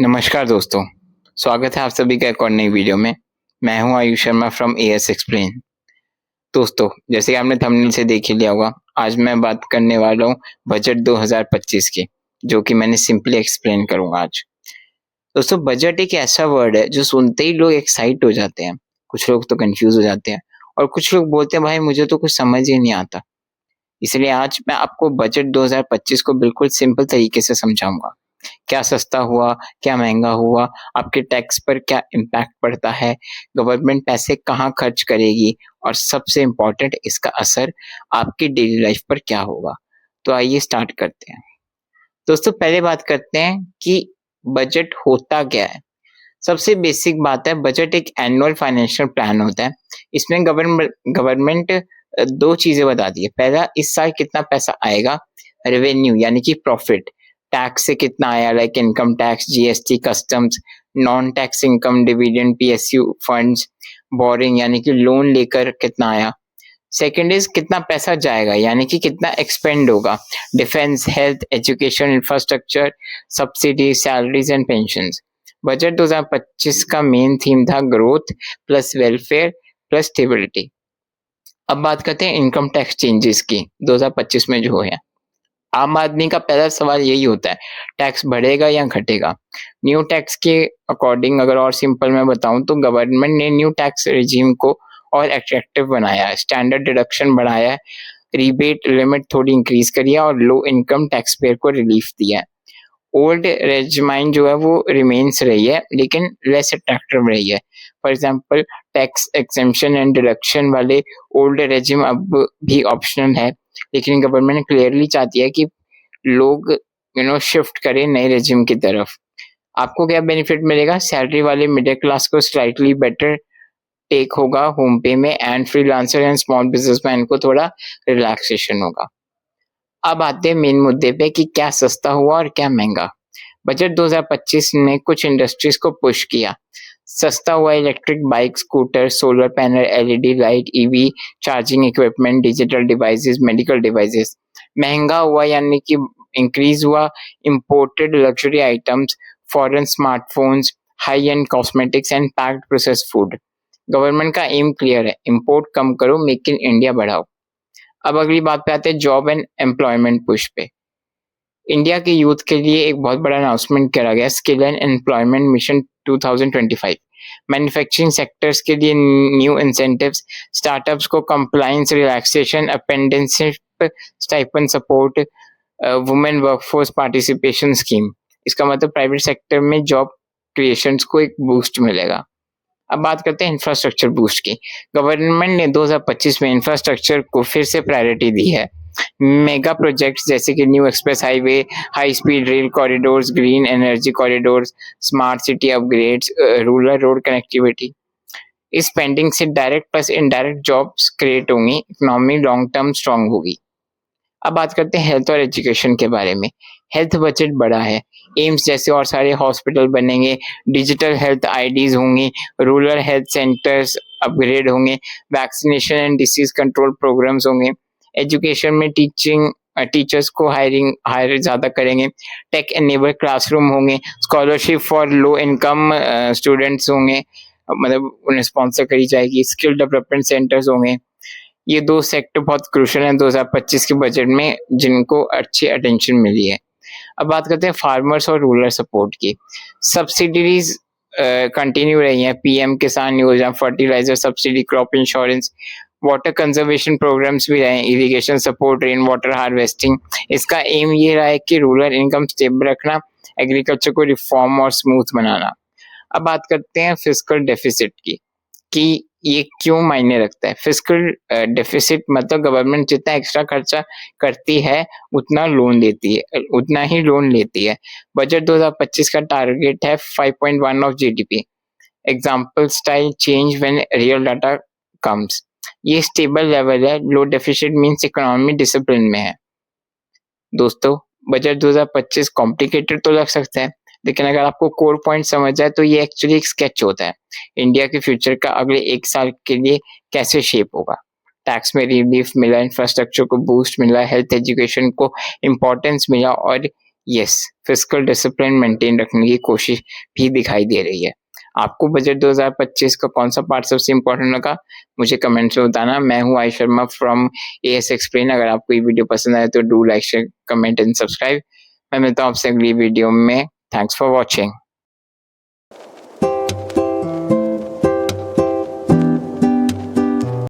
नमस्कार दोस्तों, स्वागत है आप सभी का एक और नई वीडियो में। मैं हूं Ayush Sharma from as explain. दोस्तों, जैसे कि आपने थंबनेल से देख ही लिया होगा, आज मैं बात करने वाला हूं बजट 2025 की, जो कि मैंने सिंपली एक्सप्लेन करूंगा आज। दोस्तों, बजट एक ऐसा वर्ड है जो सुनते ही लोग एक्साइट हो जाते हैं, कुछ लोग तो कंफ्यूज हो जाते हैं और कुछ लोग बोलते हैं भाई मुझे तो कुछ समझ ही नहीं आता। इसलिए आज मैं आपको बजट 2025 को बिल्कुल सिंपल तरीके से समझाऊंगा। क्या सस्ता हुआ, क्या महँगा हुआ, आपके टैक्स पर क्या इम्पैक्ट पड़ता है, गवर्नमेंट पैसे कहाँ खर्च करेगी और सबसे इम्पोर्टेंट इसका असर आपकी डेली लाइफ पर क्या होगा। तो आइए स्टार्ट करते हैं। दोस्तों, पहले बात करते हैं कि बजट होता क्या है। सबसे बेसिक बात है, बजट एक एनुअल फाइनेंशियल प्लान होता है। इसमें गवर्नमेंट 2 चीज़ें बताती है। पहला, इस साल कितना पैसा आएगा, रेवेन्यू यानी कि प्रॉफिट, टैक्स से कितना आया like income tax, GST, customs, non tax income, dividend, PSU funds, boring यानी कि लोन लेकर कितना आया। सेकंड इज कितना पैसा जाएगा यानी कि कितना एक्सपेंड होगा, defence, health, education, infrastructure, subsidy, salaries and pensions. Budget 2025 का मेन थीम था growth plus welfare plus stability. अब बात करते हैं इनकम टैक्स चेंजेस की 2025 में जो है। आम आदमी का पहला सवाल यही होता है, टैक्स बढ़ेगा या घटेगा। न्यू टैक्स के अकॉर्डिंग अगर और सिंपल मैं बताऊं तो गवर्नमेंट ने न्यू टैक्स रेजिम को और अट्रैक्टिव बनाया है, स्टैंडर्ड डिडक्शन बढ़ाया है, रिबेट लिमिट थोड़ी इंक्रीज करी है और लो इनकम टैक्स पेयर को रिलीफ दिया है। ओल्ड रेजिमाइन जो है वो रिमेन्स रही है लेकिन लेस अट्रैक्टिव रही है। For example, tax exemption and deduction वाले ओल्ड रेजिम अब भी ऑप्शनल है, लेकिन गवर्नमेंट क्लियरली चाहती है कि लोग शिफ्ट करें नए रेजिम की तरफ। आपको क्या बेनिफिट मिलेगा, सैलरी वाले मिडिल क्लास को स्लाइटली बेटर टेक होगा होम पे में, and freelancer and small businessman को थोड़ा रिलैक्सेशन होगा। अब आते हैं मेन मुद्दे पे कि क्या सस्ता हुआ और क्या महंगा। बजट 2025 ने कुछ इंडस्ट्रीज को पुश किया। सस्ता हुआ electric bike, scooter, solar panel, LED light, EV charging equipment, digital devices, medical devices. महंगा हुआ यानी कि इंक्रीज हुआ imported luxury items, foreign smartphones, high and cosmetics and packed processed food. Government का एम क्लियर है, इंपोर्ट कम करो, make in India बढ़ाओ। अब अगली बात पे आते हैं जॉब एंड एम्प्लॉयमेंट पुश पे। इंडिया के यूथ के लिए एक बहुत बड़ा अनाउंसमेंट करा गया, skill and employment mission 2025। Manufacturing sectors के लिए न्यू इंसेंटिव्स, स्टार्टअप्स को compliance relaxation, apprenticeship stipend support, women workforce participation scheme. इसका मतलब प्राइवेट सेक्टर में जॉब क्रिएशंस को एक बूस्ट मिलेगा। अब बात करते हैं इंफ्रास्ट्रक्चर बूस्ट की। गवर्नमेंट ने 2025 में इंफ्रास्ट्रक्चर को फिर से प्रायोरिटी दी है। मेगा प्रोजेक्ट्स जैसे कि new express highway, high speed rail corridors, green energy corridors, smart city upgrades, rural road connectivity. इस स्पेंडिंग से direct plus indirect jobs create होंगी, इकोनॉमी लॉन्ग टर्म स्ट्रांग होगी। अब बात करते हैं हेल्थ और एजुकेशन के बारे में। हेल्थ बजट बड़ा है, एम्स जैसे और सारे हॉस्पिटल बनेंगे, डिजिटल हेल्थ आईडीज होंगी, रूरल हेल्थ सेंटर्स अपग्रेड होंगे, vaccination and disease control programmes होंगे। एजुकेशन में टीचर्स को हायर ज्यादा करेंगे, टेक एनेबल क्लासरूम होंगे, scholarship for low income students होंगे, मतलब उन्हें स्पॉन्सर करी जाएगी, स्किल डेवलपमेंट सेंटर्स होंगे। ये 2 सेक्टर बहुत क्रूशियल हैं 2025 के बजट में, जिनको अच्छी अटेंशन मिली है। अब बात करते हैं फार्मर्स और रूरल सपोर्ट की। सब्सिडीज कंटिन्यू रही हैं, PM Kisan Yojana, fertiliser subsidy, crop insurance, water conservation programmes भी रहे, irrigation support, rain water harvesting. इसका एम ये रहा है कि रूरल इनकम स्टेबल रखना, एग्रीकल्चर को रिफॉर्म और स्मूथ बनाना। अब बात करते हैं फिस्कल डेफिसिट की, कि ये क्यों मायने रखता है। फिस्कल डेफिसिट मतलब गवर्नमेंट जितना एक्स्ट्रा खर्चा करती है उतना ही लोन लेती है। बजट 2025 का टारगेट है 5.1 of GDP. Example style change when real data comes. ये स्टेबल लेवल है, लो डेफिसिट मींस इकोनॉमी डिसिप्लिन में है। दोस्तों, बजट 2025 कॉम्प्लिकेटेड तो लग सकता है, लेकिन अगर आपको कोर पॉइंट समझ जाए तो ये एक्चुअली एक स्केच होता है इंडिया के फ्यूचर का अगले 1 साल के लिए कैसे शेप होगा। टैक्स में रिलीफ मिला, इंफ्रास्ट्रक्चर को बूस्ट मिला, हेल्थ एजुकेशन को इम्पोर्टेंस मिला और यस, फिस्कल डिसिप्लिन मेंटेन रखने की कोशिश भी दिखाई दे रही है। आपको बजट 2025 का कौन-सा पार्ट सबसे इम्पोर्टेंट लगा? मुझे कमेंट्स में बताना। मैं हूँ Ayush Sharma from as explain. अगर आपको ये वीडियो पसंद आए तो do like, share, comment and subscribe. मैं मिलता हूँ आपसे अगली वीडियो में। Thanks for watching.